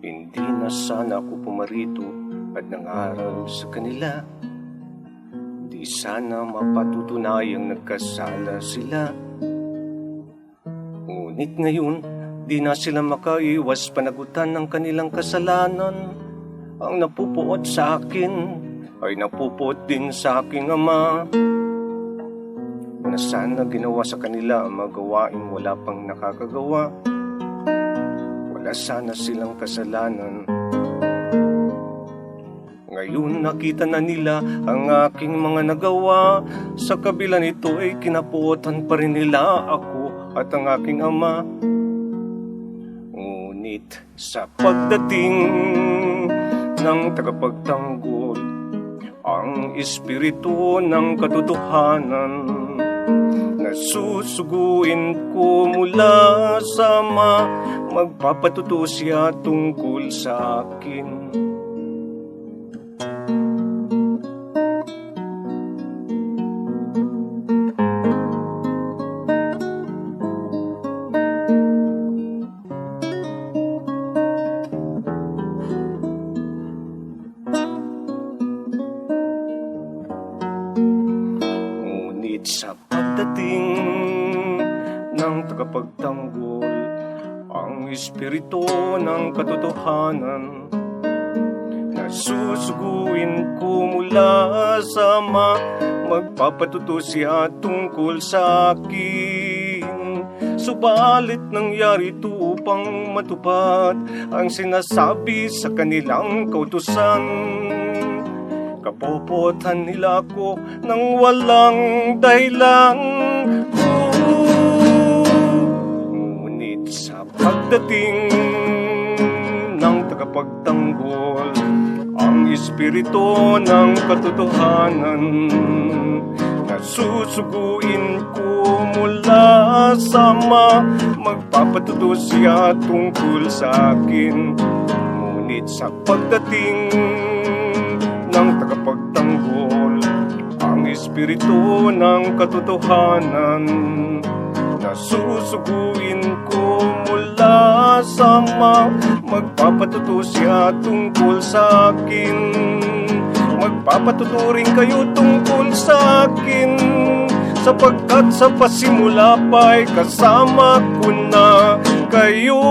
Hindi na sana ako pumarito at nangaral sa kanila. Di sana mapatutunayang nagkasala sila. Ngunit ngayon, di na sila makaiwas panagutan ng kanilang kasalanan. Ang napupuot sa akin ay napupuot din sa aking ama, na sana ginawa sa kanila ang magawaing wala pang nakakagawa. Wala sana silang kasalanan. Ngayon nakita na nila ang aking mga nagawa. Sa kabila nito ay kinapuotan pa rin nila ako at ang aking ama. Ngunit sa pagdating ng tagapagtanggol, ang espiritu ng katotohanan, nasusuguin ko mula sa ama, magpapatuto siya tungkol sa akin. Sa pagdating ng tagapagtanggol, ang espiritu ng katotohanan, nasusuguin ko mula sa ama, magpapatuto siya tungkol sa akin. Subalit nangyari ito upang matupad ang sinasabi sa kanilang kautusan. Kapopotan nila ko nang walang dahilan. Ngunit sa pagdating ng tagapagtanggol, ang espiritu ng katotohanan, nasusuguin ko mula sa ama, magpapatuto siya tungkol sa akin. Ngunit sa pagdating ng tagapagtanggol, ang espiritu ng katotohanan, nasusuguin ko mula sa ama, magpapatuto siya tungkol sa akin. Magpapatuto rin kayo tungkol sa akin, sapagkat sa pasimula pa'y kasama ko na kayo.